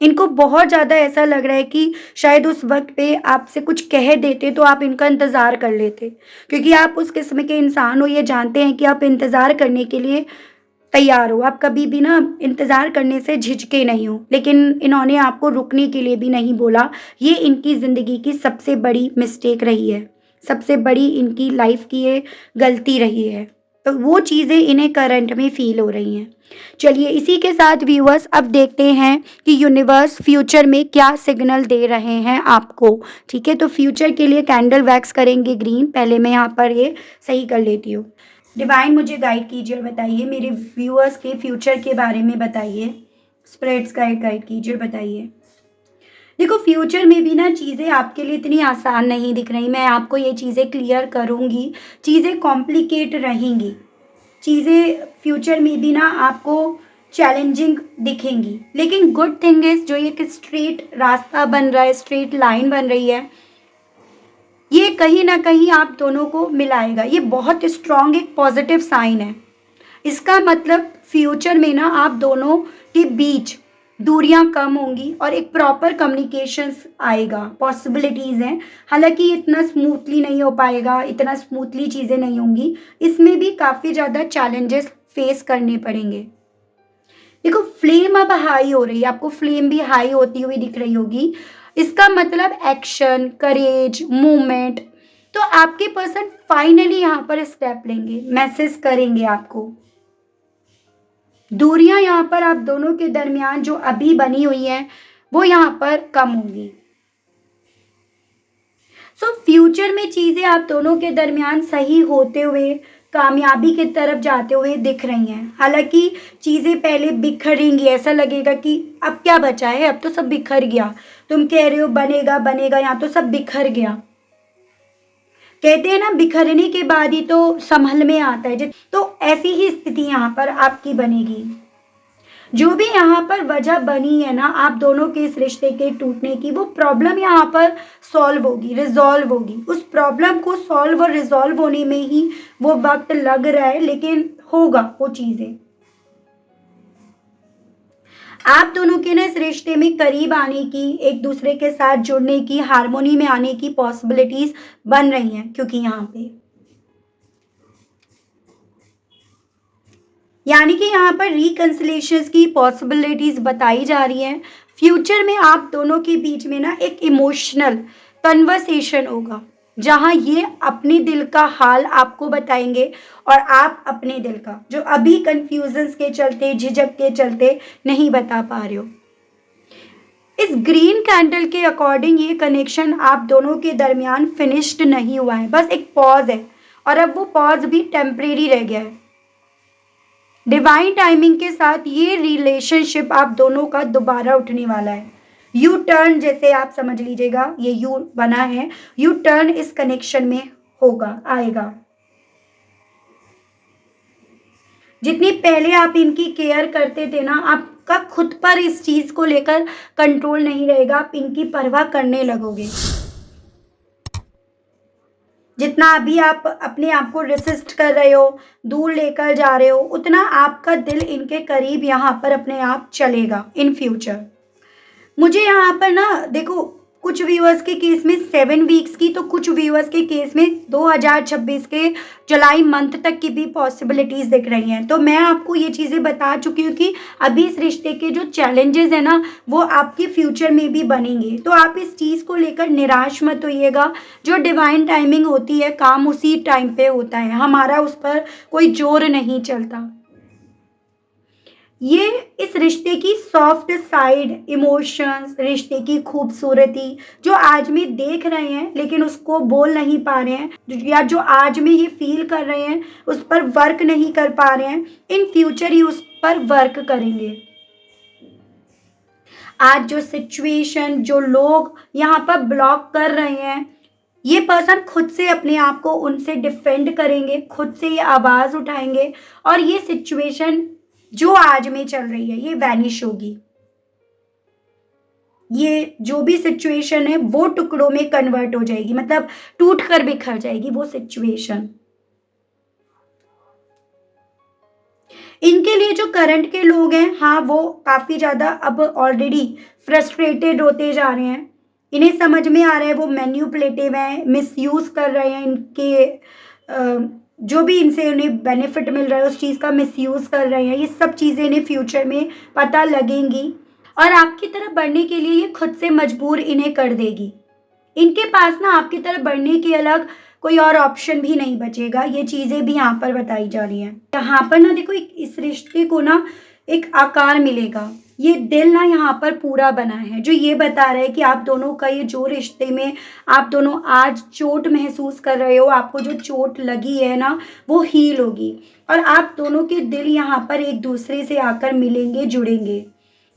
इनको बहुत ज़्यादा ऐसा लग रहा है कि शायद उस वक्त पे आपसे कुछ कह देते तो आप इनका इंतज़ार कर लेते, क्योंकि आप उस किस्म के इंसान हो, ये जानते हैं कि आप इंतज़ार करने के लिए तैयार हो, आप कभी भी ना इंतज़ार करने से झिझके नहीं हो, लेकिन इन्होंने आपको रुकने के लिए भी नहीं बोला। ये इनकी ज़िंदगी की सबसे बड़ी मिस्टेक रही है, सबसे बड़ी इनकी लाइफ की ये गलती रही है, तो वो चीज़ें इन्हें करंट में फील हो रही हैं। चलिए इसी के साथ व्यूअर्स अब देखते हैं कि यूनिवर्स फ्यूचर में क्या सिग्नल दे रहे हैं आपको। ठीक है, तो फ्यूचर के लिए कैंडल वैक्स करेंगे ग्रीन। पहले मैं यहाँ पर ये सही कर लेती हूँ। डिवाइन मुझे गाइड कीजिए और बताइए, मेरे व्यूअर्स के फ्यूचर के बारे में बताइए, स्प्रेड्स गाइड कीजिए और बताइए। देखो फ्यूचर में भी ना चीज़ें आपके लिए इतनी आसान नहीं दिख रही, मैं आपको ये चीज़ें क्लियर करूँगी, चीज़ें कॉम्प्लिकेट रहेंगी, चीज़ें फ्यूचर में भी ना आपको चैलेंजिंग दिखेंगी, लेकिन गुड थिंग इज़ जो ये एक स्ट्रेट रास्ता बन रहा है, स्ट्रेट लाइन बन रही है, ये कहीं ना कहीं आप दोनों को मिलाएगा। ये बहुत स्ट्रॉन्ग एक पॉजिटिव साइन है। इसका मतलब फ्यूचर में ना आप दोनों के बीच दूरियां कम होंगी और एक प्रॉपर कम्युनिकेशंस आएगा, पॉसिबिलिटीज़ हैं। हालांकि इतना स्मूथली नहीं हो पाएगा, इतना स्मूथली चीज़ें नहीं होंगी, इसमें भी काफ़ी ज़्यादा चैलेंजेस फेस करने पड़ेंगे। देखो फ्लेम अब हाई हो रही है, आपको फ्लेम भी हाई होती हुई दिख रही होगी। इसका मतलब एक्शन, करेज, मूवमेंट। तो आपके पर्सन फाइनली यहाँ पर स्टेप लेंगे, मैसेज करेंगे आपको। दूरियां यहाँ पर आप दोनों के दरमियान जो अभी बनी हुई हैं वो यहाँ पर कम होंगी। सो फ्यूचर में चीज़ें आप दोनों के दरमियान सही होते हुए, कामयाबी की तरफ जाते हुए दिख रही हैं। हालांकि चीज़ें पहले बिखरेंगी, ऐसा लगेगा कि अब क्या बचा है, अब तो सब बिखर गया। तुम कह रहे हो बनेगा बनेगा, यहाँ तो सब बिखर गया। कहते हैं ना बिखरने के बाद ही तो संभल में आता है। तो ऐसी ही स्थिति यहाँ पर आपकी बनेगी। जो भी यहाँ पर वजह बनी है ना आप दोनों के इस रिश्ते के टूटने की, वो प्रॉब्लम यहाँ पर सॉल्व होगी, रिजॉल्व होगी। उस प्रॉब्लम को सॉल्व और रिजॉल्व होने में ही वो वक्त लग रहा है, लेकिन होगा वो चीज़ें। आप दोनों के ना इस रिश्ते में करीब आने की, एक दूसरे के साथ जुड़ने की, हार्मोनी में आने की पॉसिबिलिटीज बन रही हैं, क्योंकि यहाँ पे यानी कि यहाँ पर रिकंसिलेशन की पॉसिबिलिटीज बताई जा रही हैं। फ्यूचर में आप दोनों के बीच में ना एक इमोशनल कन्वर्सेशन होगा, जहाँ ये अपने दिल का हाल आपको बताएंगे और आप अपने दिल का, जो अभी कंफ्यूजन्स के चलते, झिझक के चलते नहीं बता पा रहे हो। इस ग्रीन कैंडल के अकॉर्डिंग ये कनेक्शन आप दोनों के दरमियान फिनिश्ड नहीं हुआ है, बस एक पॉज है, और अब वो पॉज भी टेम्परेरी रह गया है। डिवाइन टाइमिंग के साथ ये रिलेशनशिप आप दोनों का दोबारा उठने वाला है। यू टर्न, जैसे आप समझ लीजिएगा, ये यू बना है, यू टर्न इस कनेक्शन में होगा, आएगा। जितनी पहले आप इनकी केयर करते थे ना, आपका खुद पर इस चीज को लेकर कंट्रोल नहीं रहेगा, आप इनकी परवाह करने लगोगे। जितना अभी आप अपने आप को रेसिस्ट कर रहे हो, दूर लेकर जा रहे हो, उतना आपका दिल इनके करीब यहाँ पर अपने आप चलेगा इन फ्यूचर। मुझे यहाँ पर ना देखो, कुछ व्यूअर्स के केस में 7 वीक्स की, तो कुछ व्यूअर्स के केस में 2026 के जुलाई मंथ तक की भी पॉसिबिलिटीज दिख रही हैं। तो मैं आपको ये चीज़ें बता चुकी हूँ कि अभी इस रिश्ते के जो चैलेंजेस है ना, वो आपके फ्यूचर में भी बनेंगे। तो आप इस चीज़ को लेकर निराश मत होइएगा। जो डिवाइन टाइमिंग होती है, काम उसी टाइम पे होता है, हमारा उस पर कोई जोर नहीं चलता। ये इस रिश्ते की सॉफ्ट साइड, इमोशंस, रिश्ते की खूबसूरती जो आज में देख रहे हैं लेकिन उसको बोल नहीं पा रहे हैं, या जो आज में ये फील कर रहे हैं उस पर वर्क नहीं कर पा रहे हैं, इन फ्यूचर ही उस पर वर्क करेंगे। आज जो सिचुएशन, जो लोग यहाँ पर ब्लॉक कर रहे हैं, ये पर्सन खुद से अपने आप को उनसे डिफेंड करेंगे, खुद से ये आवाज़ उठाएंगे, और ये सिचुएशन जो आज में चल रही है ये वैनिश होगी। ये जो भी सिचुएशन है वो टुकड़ों में कन्वर्ट हो जाएगी, मतलब टूट कर बिखर जाएगी वो सिचुएशन। इनके लिए जो करंट के लोग हैं, हाँ, वो काफ़ी ज़्यादा अब ऑलरेडी फ्रस्ट्रेटेड होते जा रहे हैं। इन्हें समझ में आ रहा है वो मैन्युपुलेटिव हैं, मिसयूज़ कर रहे हैं, इनके जो भी इनसे उन्हें बेनिफिट मिल रहा है उस चीज़ का मिसयूज़ कर रहे हैं। ये सब चीज़ें इन्हें फ्यूचर में पता लगेंगी और आपकी तरफ बढ़ने के लिए ये खुद से मजबूर इन्हें कर देगी। इनके पास ना आपकी तरफ बढ़ने के अलग कोई और ऑप्शन भी नहीं बचेगा। ये चीज़ें भी यहाँ पर बताई जा रही हैं। यहाँ पर ना देखो, इस रिश्ते को ना एक आकार मिलेगा। ये दिल ना यहाँ पर पूरा बना है, जो ये बता रहा है कि आप दोनों का ये जो रिश्ते में आप दोनों आज चोट महसूस कर रहे हो, आपको जो चोट लगी है ना, वो हील होगी और आप दोनों के दिल यहाँ पर एक दूसरे से आकर मिलेंगे, जुड़ेंगे।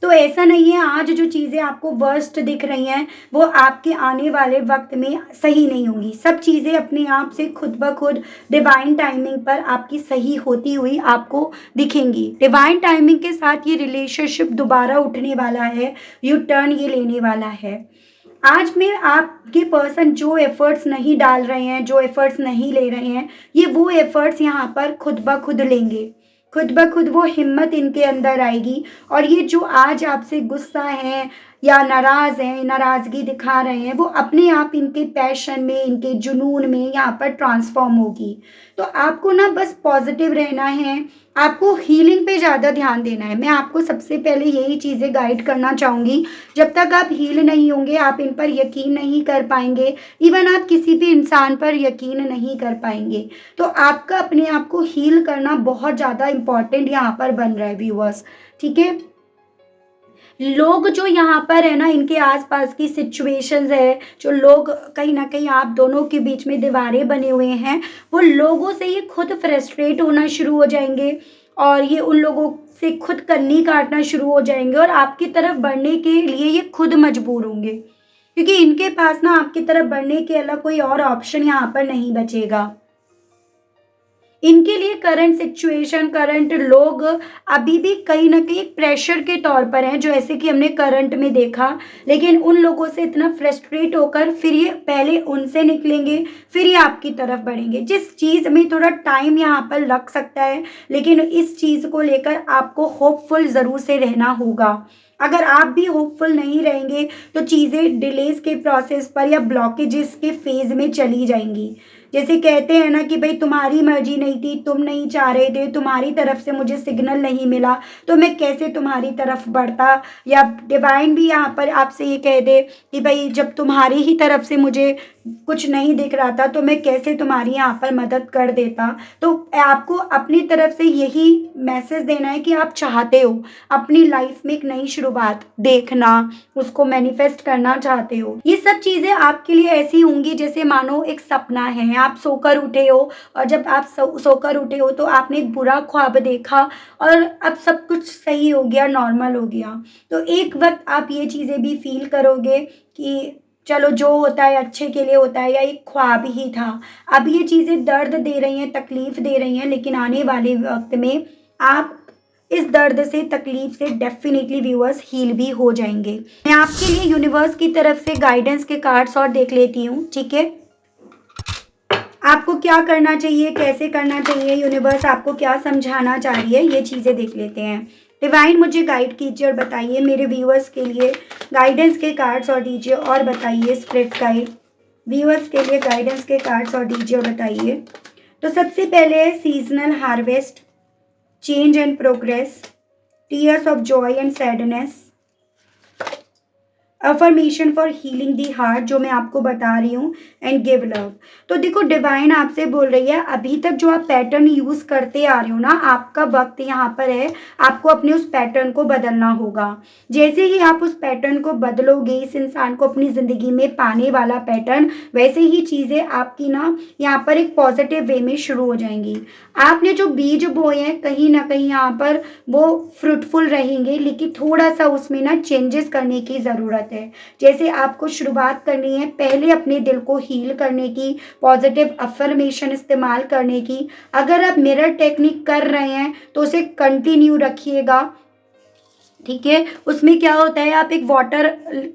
तो ऐसा नहीं है आज जो चीज़ें आपको वर्स्ट दिख रही हैं वो आपके आने वाले वक्त में सही नहीं होंगी। सब चीज़ें अपने आप से खुद ब खुद डिवाइन टाइमिंग पर आपकी सही होती हुई आपको दिखेंगी। डिवाइन टाइमिंग के साथ ये रिलेशनशिप दोबारा उठने वाला है, यू टर्न ये लेने वाला है। आज में आपके पर्सन जो एफर्ट्स नहीं डाल रहे हैं, जो एफर्ट्स नहीं ले रहे हैं, ये वो एफर्ट्स यहाँ पर खुद ब खुद लेंगे। खुद ब खुद वो हिम्मत इनके अंदर आएगी और ये जो आज आपसे गुस्सा है या नाराज़ हैं, नाराज़गी दिखा रहे हैं, वो अपने आप इनके पैशन में, इनके जुनून में यहाँ पर ट्रांसफॉर्म होगी। तो आपको ना बस पॉजिटिव रहना है, आपको हीलिंग पे ज़्यादा ध्यान देना है। मैं आपको सबसे पहले यही चीज़ें गाइड करना चाहूँगी। जब तक आप हील नहीं होंगे, आप इन पर यकीन नहीं कर पाएंगे, इवन आप किसी भी इंसान पर यकीन नहीं कर पाएंगे। तो आपका अपने आप को हील करना बहुत ज़्यादा इम्पॉर्टेंट यहाँ पर बन रहा है व्यूअर्स, ठीक है। लोग जो यहाँ पर है ना, इनके आसपास की सिचुएशंस है, जो लोग कहीं ना कहीं आप दोनों के बीच में दीवारें बने हुए हैं, वो लोगों से ये खुद फ्रस्ट्रेट होना शुरू हो जाएंगे और ये उन लोगों से खुद कन्नी काटना शुरू हो जाएंगे और आपकी तरफ बढ़ने के लिए ये खुद मजबूर होंगे, क्योंकि इनके पास ना आपकी तरफ बढ़ने के अलग कोई और ऑप्शन यहाँ पर नहीं बचेगा। इनके लिए करंट सिचुएशन, करंट लोग अभी भी कहीं ना कहीं प्रेशर के तौर पर हैं, जो ऐसे कि हमने करंट में देखा। लेकिन उन लोगों से इतना फ्रस्ट्रेट होकर फिर ये पहले उनसे निकलेंगे, फिर ये आपकी तरफ बढ़ेंगे, जिस चीज़ में थोड़ा टाइम यहाँ पर लग सकता है। लेकिन इस चीज़ को लेकर आपको होपफुल ज़रूर से रहना होगा। अगर आप भी होपफुल नहीं रहेंगे तो चीज़ें डिलेज के प्रोसेस पर या ब्लॉकेजेस के फेज़ में चली जाएंगी। जैसे कहते हैं ना कि भाई तुम्हारी मर्जी नहीं थी, तुम नहीं चाह रहे थे, तुम्हारी तरफ से मुझे सिग्नल नहीं मिला, तो मैं कैसे तुम्हारी तरफ बढ़ता। या डिवाइन भी यहाँ पर आपसे ये कह दे कि भाई जब तुम्हारी ही तरफ से मुझे कुछ नहीं दिख रहा था तो मैं कैसे तुम्हारी यहाँ पर मदद कर देता। तो आपको अपनी तरफ से यही मैसेज देना है कि आप चाहते हो अपनी लाइफ में एक नई शुरुआत देखना, उसको मैनिफेस्ट करना चाहते हो। ये सब चीज़ें आपके लिए ऐसी होंगी जैसे मानो एक सपना है, आप सोकर उठे हो और जब आप सोकर उठे हो तो आपने एक बुरा ख्वाब देखा और अब सब कुछ सही हो गया, नॉर्मल हो गया। तो एक वक्त आप ये चीज़ें भी फील करोगे कि चलो जो होता है अच्छे के लिए होता है या एक ख्वाब ही था। अब ये चीज़ें दर्द दे रही हैं, तकलीफ़ दे रही हैं, लेकिन आने वाले वक्त में आप इस दर्द से, तकलीफ से डेफिनेटली व्यूअर्स हील भी हो जाएंगे। मैं आपके लिए यूनिवर्स की तरफ से गाइडेंस के कार्ड्स और देख लेती हूँ, ठीक है। आपको क्या करना चाहिए, कैसे करना चाहिए, यूनिवर्स आपको क्या समझाना चाह रही है, ये चीज़ें देख लेते हैं। डिवाइन मुझे गाइड कीजिए और बताइए मेरे व्यूअर्स के लिए गाइडेंस के कार्ड्स और दीजिए और बताइए। स्पिरिट गाइड व्यूअर्स के लिए गाइडेंस के कार्ड्स और दीजिए और बताइए। तो सबसे पहले है seasonal harvest, change and progress, tears of Joy and sadness, affirmation for healing the heart जो मैं आपको बता रही हूँ, एंड गिव लव। तो देखो डिवाइन आपसे बोल रही है अभी तक जो आप पैटर्न यूज़ करते आ रहे हो ना, आपका वक्त यहाँ पर है, आपको अपने उस पैटर्न को बदलना होगा। जैसे ही आप उस पैटर्न को बदलोगे, इस इंसान को अपनी ज़िंदगी में पाने वाला पैटर्न, वैसे ही चीज़ें आपकी ना यहाँ पर एक पॉजिटिव वे में शुरू हो जाएंगी। आपने जो बीज बोए हैं कहीं ना कहीं यहाँ पर वो फ्रूटफुल रहेंगे, लेकिन थोड़ा सा उसमें ना चेंजेस करने की ज़रूरत है। जैसे आपको शुरुआत करनी है पहले अपने दिल को हील करने की, पॉजिटिव अफर्मेशन इस्तेमाल करने की। अगर आप मिरर टेक्निक कर रहे हैं तो उसे कंटिन्यू रखिएगा, ठीक है। उसमें क्या होता है, आप एक वाटर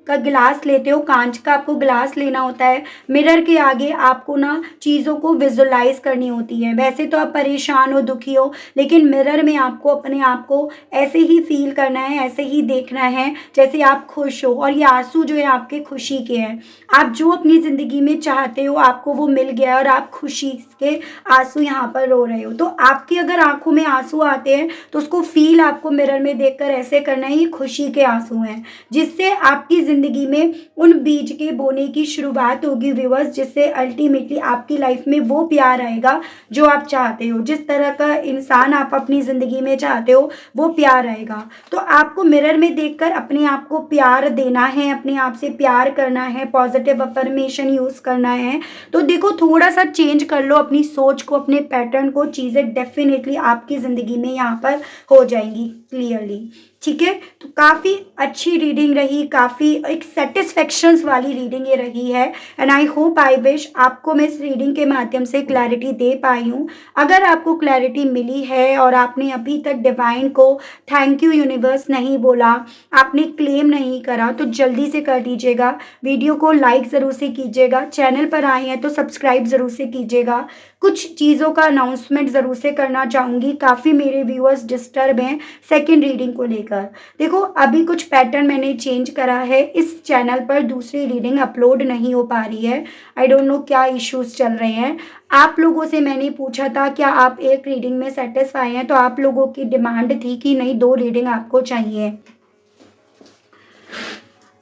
का गिलास लेते हो, कांच का आपको गिलास लेना होता है, मिरर के आगे आपको ना चीज़ों को विजुलाइज करनी होती है। वैसे तो आप परेशान हो, दुखी हो, लेकिन मिरर में आपको अपने आप को ऐसे ही फील करना है, ऐसे ही देखना है जैसे आप खुश हो, और ये आंसू जो है आपके खुशी के हैं। आप जो अपनी ज़िंदगी में चाहते हो आपको वो मिल गया और आप खुशी के आंसू यहाँ पर रो रहे हो। तो आपकी अगर आंखों में आंसू आते हैं तो उसको फील आपको मिरर में देखकर ऐसे करना है, ये खुशी के आंसू हैं, जिससे आपकी ज़िंदगी में उन बीज के बोने की शुरुआत होगी व्यूअर्स, जिससे अल्टीमेटली आपकी लाइफ में वो प्यार आएगा जो आप चाहते हो। जिस तरह का इंसान आप अपनी ज़िंदगी में चाहते हो वो प्यार आएगा। तो आपको मिरर में देखकर अपने आप को प्यार देना है, अपने आप से प्यार करना है, पॉजिटिव अफर्मेशन यूज़ करना है। तो देखो थोड़ा सा चेंज कर लो अपनी सोच को, अपने पैटर्न को, चीज़ें डेफिनेटली आपकी ज़िंदगी में यहाँ पर हो जाएंगी क्लियरली, ठीक है। तो काफ़ी अच्छी रीडिंग रही, काफ़ी एक सेटिस्फेक्शंस वाली रीडिंग ये रही है, and I hope, I wish आपको मैं इस रीडिंग के माध्यम से क्लैरिटी दे पाई हूँ। अगर आपको क्लैरिटी मिली है और आपने अभी तक डिवाइन को थैंक यू यूनिवर्स नहीं बोला, आपने क्लेम नहीं करा, तो जल्दी से कर दीजिएगा। वीडियो को लाइक ज़रूर से कीजिएगा, चैनल पर आए हैं तो सब्सक्राइब ज़रूर से कीजिएगा। कुछ चीज़ों का अनाउंसमेंट ज़रूर से करना चाहूँगी, काफ़ी मेरे व्यूअर्स डिस्टर्ब हैं सेकेंड रीडिंग को लेकर। देखो अभी कुछ पैटर्न मैंने चेंज करा है, इस चैनल पर दूसरी रीडिंग अपलोड नहीं हो पा रही है। आई डोंट नो क्या इश्यूज चल रहे हैं। आप लोगों से मैंने पूछा था क्या आप एक रीडिंग में सेटिस्फाई हैं, तो आप लोगों की डिमांड थी कि नहीं 2 रीडिंग आपको चाहिए।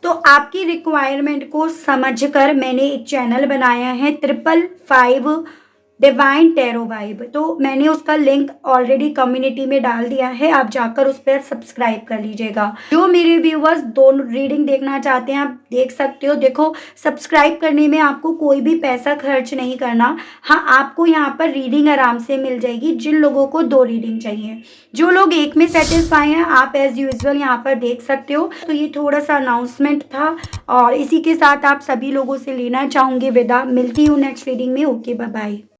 तो आपकी रिक्वायरमेंट को समझकर मैंने एक चैनल बनाया है 555 डिवाइन टैरो वाइब। तो मैंने उसका लिंक ऑलरेडी कम्युनिटी में डाल दिया है, आप जाकर उस पर सब्सक्राइब कर लीजिएगा। जो मेरे व्यूवर्स दोनों रीडिंग देखना चाहते हैं आप देख सकते हो। देखो सब्सक्राइब करने में आपको कोई भी पैसा खर्च नहीं करना। हाँ, आपको यहाँ पर रीडिंग आराम से मिल जाएगी जिन लोगों को 2 रीडिंग चाहिए। जो लोग एक में सेटिस्फाई हैं आप एज यूजुअल यहाँ पर देख सकते हो। तो ये थोड़ा सा अनाउंसमेंट था और इसी के साथ आप सभी लोगों से लेना चाहूँगी विदा। मिलती हूँ नेक्स्ट रीडिंग में। Okay, bye bye.